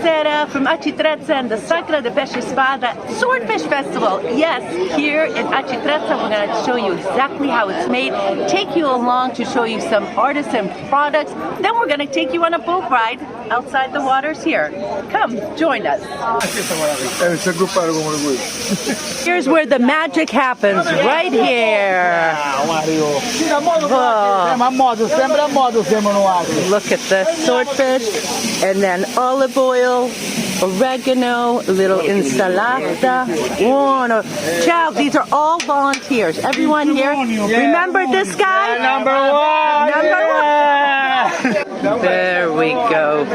Buonasera from Acitrezza and the Sacra de Pesce Spada Swordfish Festival. Yes, here in Acitrezza we're going to show you exactly how it's made, take you along to show you some artisan products, then we're going to take you on a boat ride outside the waters here. Come, join us. Here's where the magic happens, right here. Look at this swordfish, and then olive oil, oregano, a little insalata. Buono. Ciao, these are all volunteers. Everyone here, remember this guy? Number one! There we go.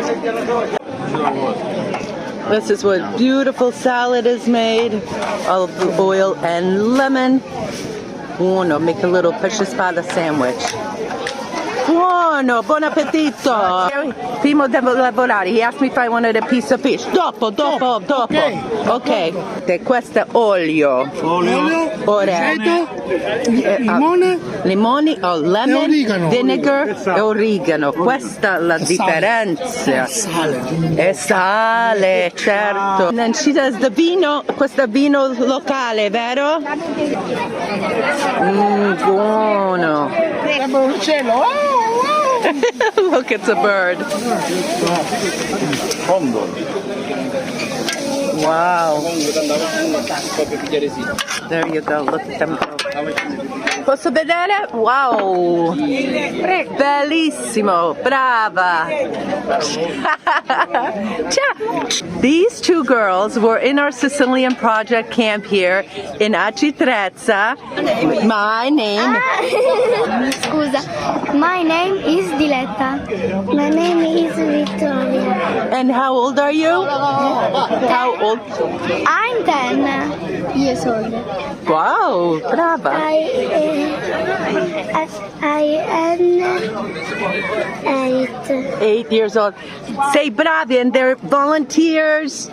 This is what beautiful salad is made. Olive oil and lemon. Buono, make a little pesce spada sandwich. Buono, buon appetito. Primo devo lavorare. He asked me if I wanted a piece of fish. Dopo. Ok. Questo olio. Limone, lemon, vinegar e origano. Questa è la differenza. E sale, certo. And then she does the vino. Questo è vino locale, vero? Buono. Look, it's a bird. Wow. There you go. Look at them go. Posso vedere? Wow. Bellissimo. Brava. These two girls were in our Sicilian project camp here in Acitrezza. My name. Scusa. My name is Diletta. My name is Victoria. And how old are you? How old? I'm 10 years old. Wow, brava. I am 8. 8 years old. Say bravi, and they're volunteers.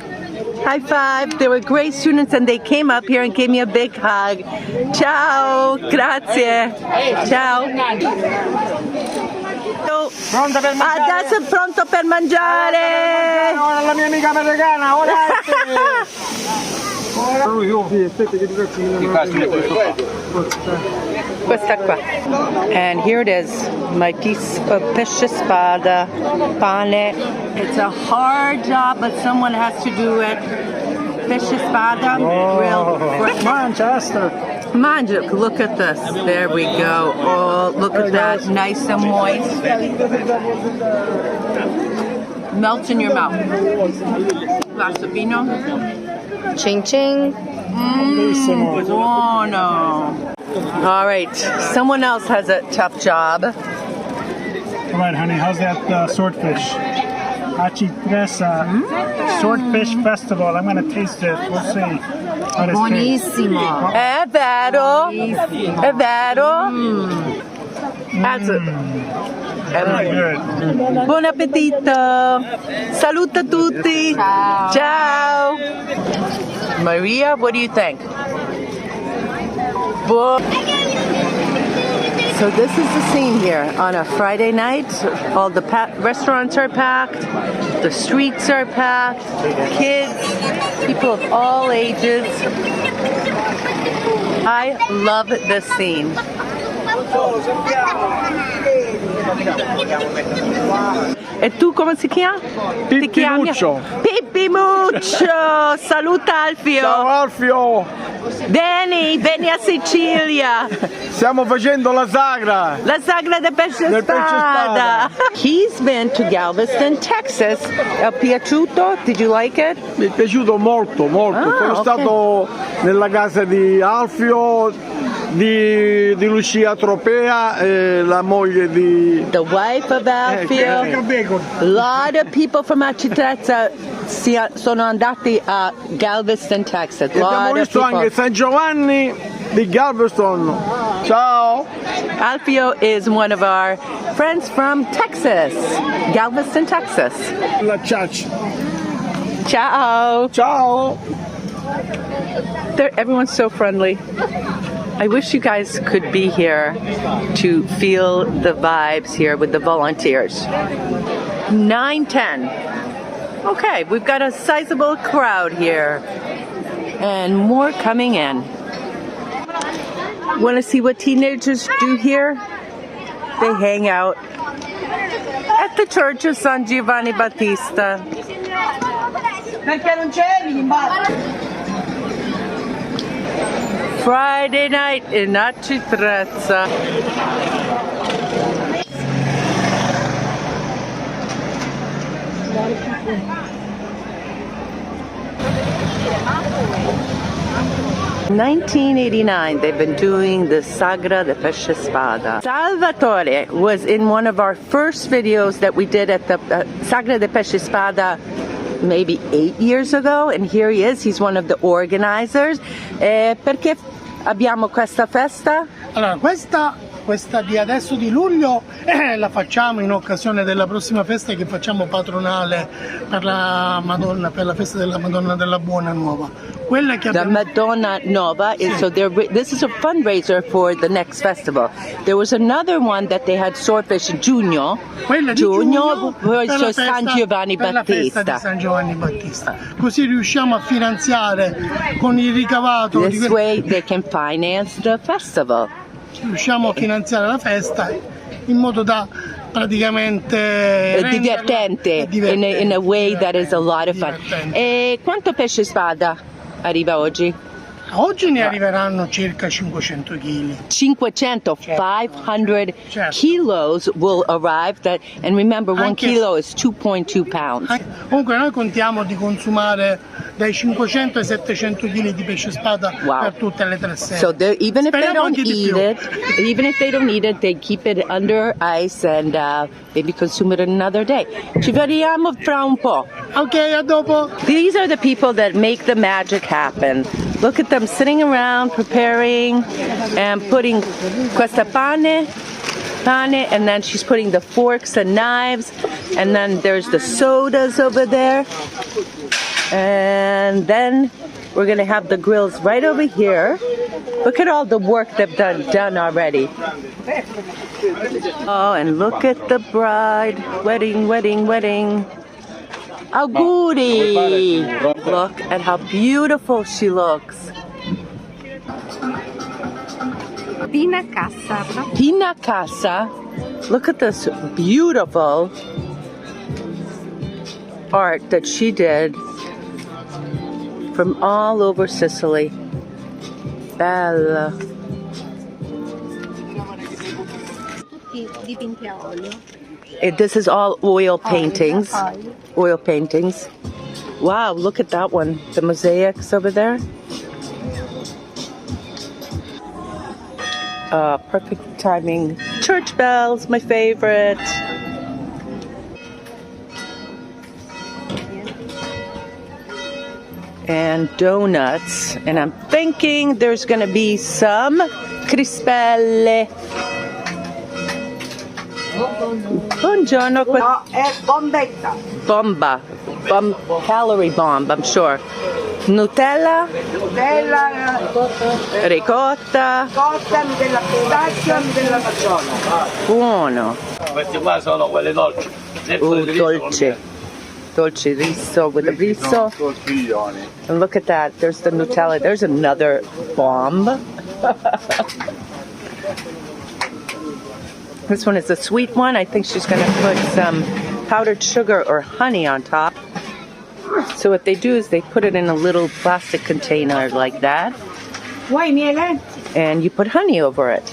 High five. They were great students and they came up here and gave me a big hug. Ciao, grazie. Ciao. Adesso è pronto per mangiare. La mia amica americana, Questa qua. And here it is, my piece of pesce spada, pane. It's a hard job, but someone has to do it. Pesce spada, grilled. Mangia, look at this. There we go. Oh, look at that, nice and moist. Melts in your mouth. Glass of vino. Ching ching. Buono. All right, someone else has a tough job. All right, honey, how's that swordfish? Acitrezza Swordfish Festival. I'm going to taste it. We'll see. Buonissimo. È vero. È vero. That's it. Very good. Buon appetito. Saluta tutti. Ciao. Maria, what do you think? So this is the scene here on a Friday night. All the restaurants are packed, the streets are packed, kids, people of all ages. I love this scene. E tu come si chiama? Pippimuccio. Pippimuccio! Saluta Alfio! Ciao Alfio! Vieni a Sicilia! Stiamo facendo la sagra! La sagra del pesce spada! He's been to Galveston, Texas. È piaciuto? Did you like it? Mi è piaciuto molto, molto. Sono stato nella casa di Alfio, di Lucia Tropea, la moglie di... The wife of Alfio. A lot of people from Acitrezza sono andati a Galveston, Texas. Abbiamo visto anche San Giovanni di Galveston. Ciao! Alfio is one of our friends from Texas, Galveston, Texas. La church. Ciao! Ciao! Everyone's so friendly. I wish you guys could be here to feel the vibes here with the volunteers. 9:10. Okay, we've got a sizable crowd here. And more coming in. Want to see what teenagers do here? They hang out at the Church of San Giovanni Battista. Friday night in Acitrezza. In 1989, they've been doing the Sagra de Pesce Spada. Salvatore was in one of our first videos that we did at the Sagra de Pesce Spada maybe 8 years ago, and here he is. He's one of the organizers. Perché abbiamo questa festa? Allora, questa di adesso di luglio la facciamo in occasione della prossima festa che facciamo patronale per la Madonna, per la festa della Madonna della Buona Nuova. Quella che abbiamo... The Madonna Nova is so this is a fundraiser for the next festival. There was another one that they had Swordfish in giugno. Quella di giugno per la San Giovanni per la festa di San Giovanni Battista. Così riusciamo a finanziare con il ricavato This way they can finance the festival. Riusciamo a finanziare la festa in modo da praticamente divertente, in a way that is a lot of fun. E quanto pesce spada arriva oggi? Oggi ne arriveranno circa 500 kg. 500 kilos will arrive. And remember, 1 kilo is 2.2 pounds. Comunque noi contiamo di consumare dai 500 ai 700 kg di pesce spada per tutte le 3 sere. So even if they don't eat it, they keep it under ice and maybe consume it another day. Ci vediamo fra un po'. Ok, a dopo. These are the people that make the magic happen. Look at them sitting around preparing and putting questa pane, and then she's putting the forks and knives, and then there's the sodas over there, and then we're gonna have the grills right over here. Look at all the work they've done already. Oh, and look at the bride. Wedding. Auguri! Look at how beautiful she looks. Pina Casa. Look at this beautiful art that she did from all over Sicily. Bella. Dipinti a olio. This is all oil paintings. Oil paintings. Wow, look at that one. The mosaics over there. Perfect timing. Church bells, my favorite. And donuts. And I'm thinking there's going to be some crispelle. Buongiorno. No, è bombetta. Bomba. Calorie bomb, I'm sure. Nutella. Ricotta. Nutella pistacchio, Nutella nocciola. Buono. Questi qua sono quelle dolci. Dolce riso with the riso. And look at that. There's the Nutella. There's another bomb. This one is a sweet one. I think she's going to put some powdered sugar or honey on top. So what they do is they put it in a little plastic container like that. Vuoi miele? And you put honey over it.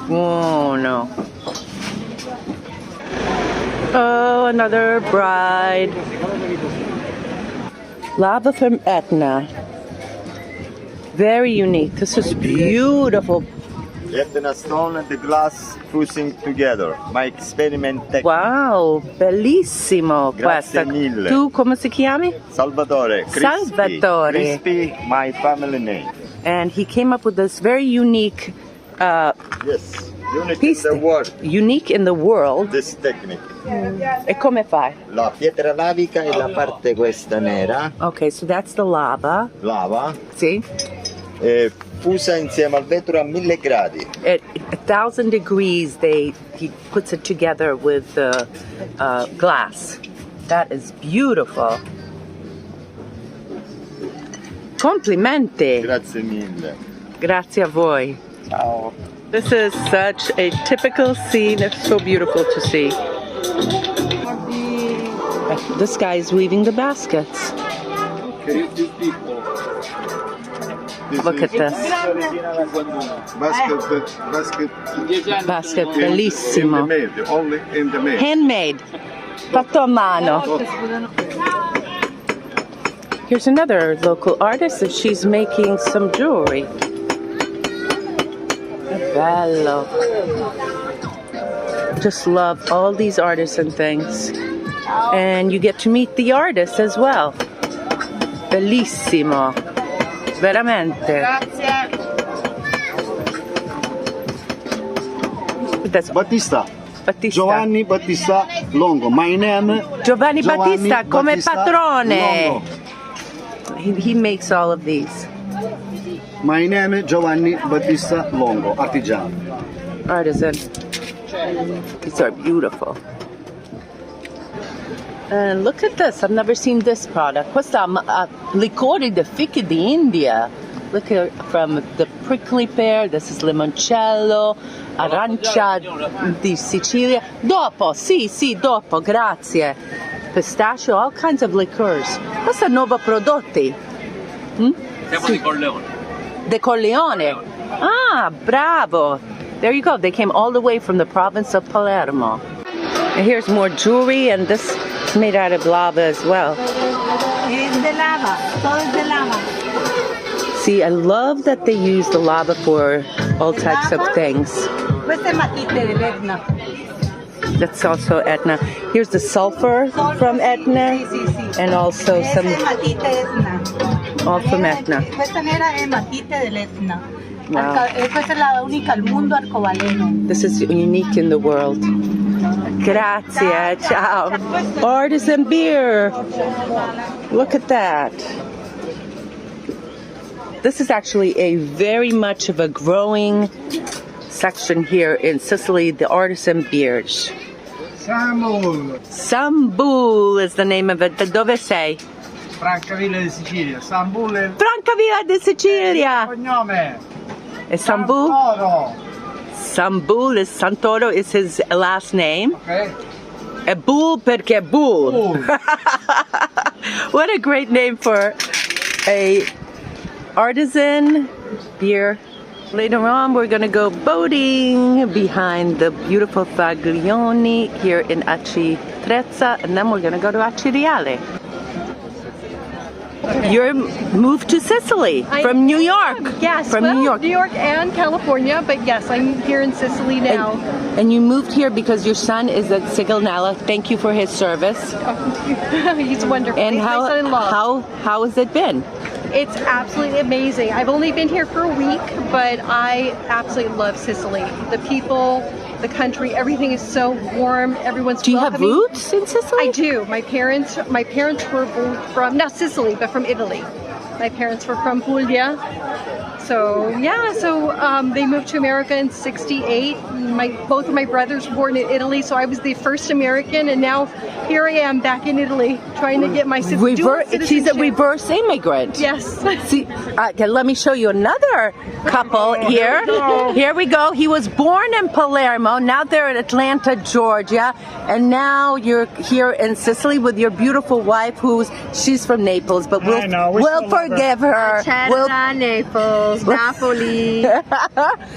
Oh no. Oh, another bride. Lava from Etna. Very unique. This is beautiful. Etna stone and the glass fusing together. My experiment technique. Wow, bellissimo. Grazie questa. mille. Tu come si chiami? Salvatore. Crispy. Salvatore. Crispy, my family name. And he came up with this very unique Yes, unique in the world. Unique in the world. This technique. E come fai? La pietra lavica e la parte questa nera. Okay, so that's the lava. Lava. See? fusa insieme al vetro a 1000 gradi. At 1,000 degrees, he puts it together with the glass. That is beautiful. Complimenti. Grazie mille. Grazie a voi. Ciao. This is such a typical scene. It's so beautiful to see. This guy is weaving the baskets. Look at this. Basket bellissimo. Handmade. Fatto a mano. Here's another local artist and she's making some jewelry. Bello. Just love all these artisan things. And you get to meet the artists as well. Bellissimo. Veramente. That's Battista. Battista. Giovanni Battista Longo. My name Giovanni Battista come Battista patrone. Longo. He makes all of these. My name Giovanni Battista Longo, artigiano. Artisan. These are beautiful. And look at this. I've never seen this product. Questa liquore di fichi di India. Look at from the prickly pear. This is limoncello, arancia di Sicilia. Dopo, sì, dopo, grazie. Pistachio, all kinds of liqueurs. Questa nuova prodotti. Siamo di Corleone. De Corleone. Ah, bravo. There you go. They came all the way from the province of Palermo. And here's more jewelry, and this is made out of lava as well. Es de lava, todo es de lava. See, I love that they use the lava for all types of things. Questo è matite dell'Etna. That's also Etna. Here's the sulfur from Etna, and also some Ese es matite Etna. all from Etna. Questa nera è matite dell'Etna. Wow. Questa è la unica al mondo arcobaleno. This is unique in the world. Grazie, ciao. Artisan beer. Look at that. This is actually a very much of a growing section here in Sicily, the artisan beers. Sambul is the name of it. Dove sei? Francavilla di Sicilia. Sambul Francavilla di Sicilia. cognome. Is Sambul? Sambul is Santoro is his last name. Okay. E bull perché bull. What a great name for a artisan beer. Later on, we're going to go boating behind the beautiful Faglioni here in Acitrezza, and then we're going to go to Acireale. You're moved to Sicily from New York. Yes, from well, New York. New York and California, but yes, I'm here in Sicily now. And you moved here because your son is at Sicilian. Thank you for his service. He's wonderful. And He's my son-in-law. how has it been? It's absolutely amazing. I've only been here for a week, but I absolutely love Sicily. The people, the country, everything is so warm. Everyone's Do you have welcoming. roots in Sicily? I do. My parents were both from, not Sicily, but from Italy. My parents were from Puglia. So yeah, they moved to America in '68. Both of my brothers were born in Italy, so I was the first American, and now here I am back in Italy trying to get my dual citizenship. She's a reverse immigrant. Yes. See, let me show you another couple here. Here we go. He was born in Palermo. Now they're in Atlanta, Georgia, and now you're here in Sicily with your beautiful wife, she's from Naples, but we'll forgive her. Naples, Napoli.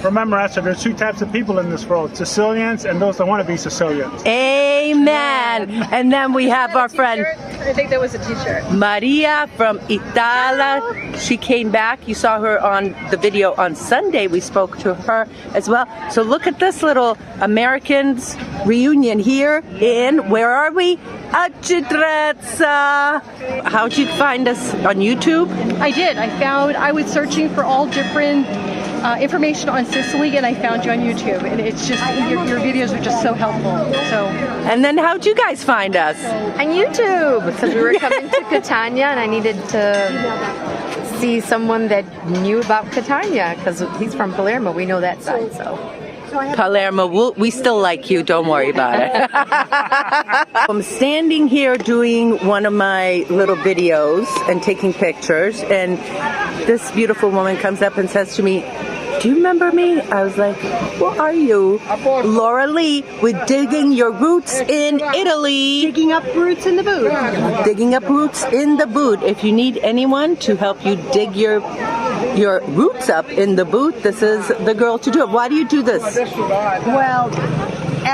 Remember, Esther, there's two types of people in this world: Sicilians and those that want to be Sicilians. Amen. And then we have our friend I think that was a t-shirt. Maria from Italia. She came back. You saw her on the video on Sunday. We spoke to her as well. So look at this little Americans reunion here in, where are we? Acitrezza. How'd you find us? On YouTube? I did. I was searching for all different information on Sicily, and I found you on YouTube. And it's just, your videos are just so helpful. So. And then how'd you guys find us? On YouTube, because we were coming to Catania and I needed to see someone that knew about Catania because he's from Palermo. We know that side, so. Palermo, we still like you, don't worry about it. I'm standing here doing one of my little videos and taking pictures, and this beautiful woman comes up and says to me, "Do you remember me?" I was like, "Who are you?" "Laura Lee with Digging Your Roots in Italy." Digging up roots in the boot. Digging up roots in the boot. If you need anyone to help you dig your roots up in the boot, this is the girl to do it. Why do you do this? Well,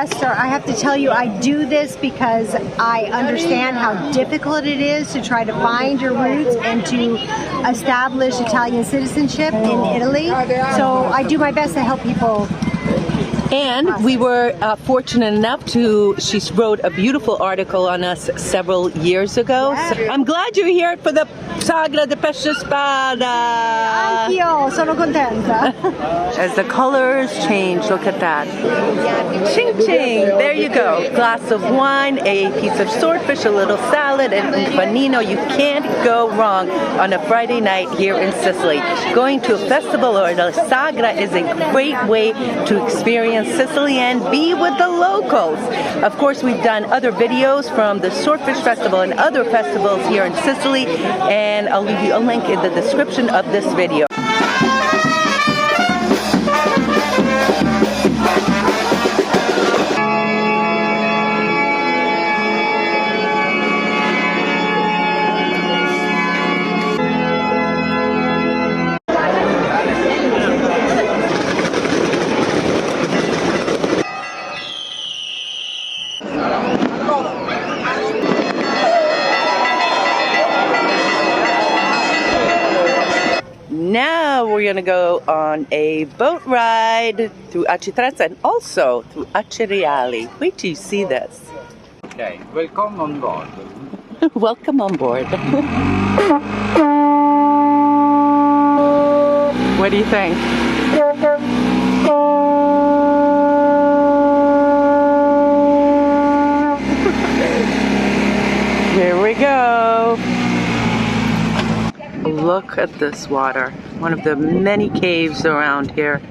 Esther, I have to tell you, I do this because I understand how difficult it is to try to find your roots and to establish Italian citizenship in Italy. So I do my best to help people. And we were fortunate enough she wrote a beautiful article on us several years ago. So I'm glad you're here for the Sagra di Pesce Spada. Anch'io, sono contenta. As the colors change, look at that. Ching ching, there you go. Glass of wine, a piece of swordfish, a little salad, and un panino. You can't go wrong on a Friday night here in Sicily. Going to a festival or a Sagra is a great way to experience Sicily and be with the locals. Of course, we've done other videos from the Swordfish Festival and other festivals here in Sicily, and I'll leave you a link in the description of this video. Now we're going to go on a boat ride through Acitrezza and also through Acireale. Wait till you see this. Okay, welcome on board. Welcome on board. What do you think? Here we go. Look at this water. One of the many caves around here.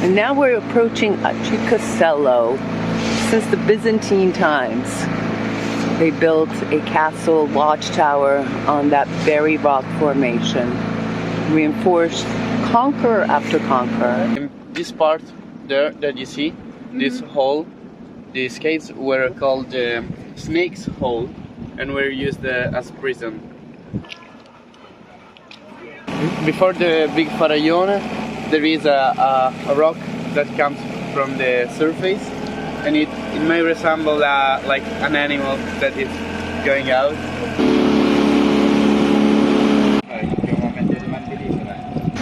And now we're approaching Aci Castello. Since the Byzantine times, they built a castle watchtower on that very rock formation, reinforced conqueror after conqueror. This part there that you see, this hole, these caves were called Snake's Hole and were used as prison. Before the big Faraglione, there is a rock that comes from the surface, and it may resemble like an animal that is going out.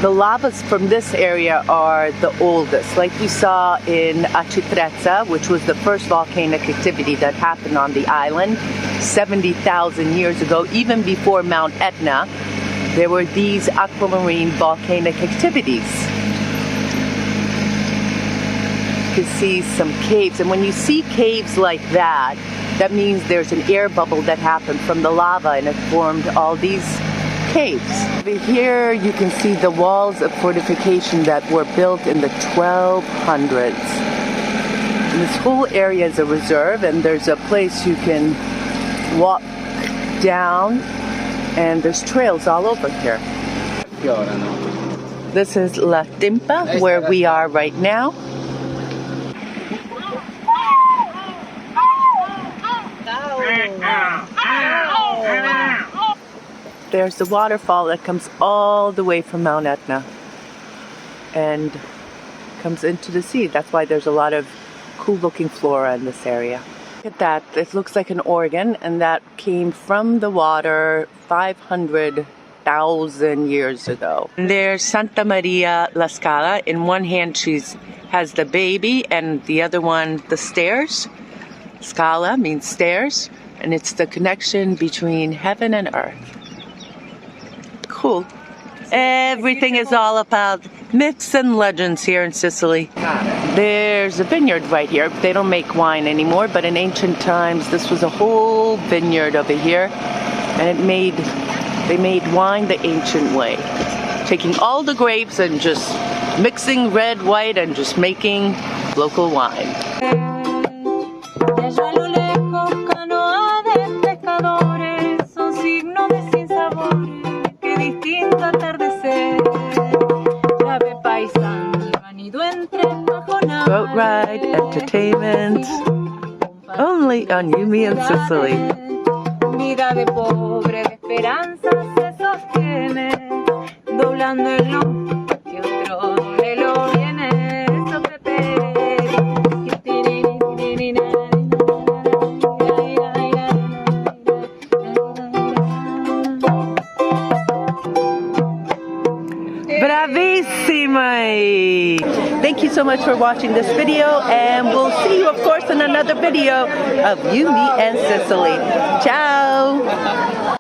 The lavas from this area are the oldest, like we saw in Acitrezza, which was the first volcanic activity that happened on the island 70,000 years ago. Even before Mount Etna, there were these aquamarine volcanic activities. You can see some caves, and when you see caves like that, that means there's an air bubble that happened from the lava and it formed all these caves. Over here you can see the walls of fortification that were built in the 1200s. And this whole area is a reserve, and there's a place you can walk down, and there's trails all over here. This is La Timpa, where we are right now. There's the waterfall that comes all the way from Mount Etna and comes into the sea. That's why there's a lot of cool looking flora in this area. Look at that. It looks like an organ, and that came from the water 500,000 years ago. And there's Santa Maria la Scala. In one hand she has the baby, and the other one the stairs. Scala means stairs, and it's the connection between heaven and earth. Cool. Everything is all about myths and legends here in Sicily. There's a vineyard right here. They don't make wine anymore, but in ancient times this was a whole vineyard over here, and they made wine the ancient way, taking all the grapes and just mixing red, white, and just making local wine. Boat ride, entertainment, only on Yumi in Sicily. Vida de pobre, de esperanza se sostiene, doblando el lomo que otro le lo viene. Eso Bravissimi! Thank you so much for watching this video, and we'll see you, of course, in another video of Yumi and Sicily. Ciao!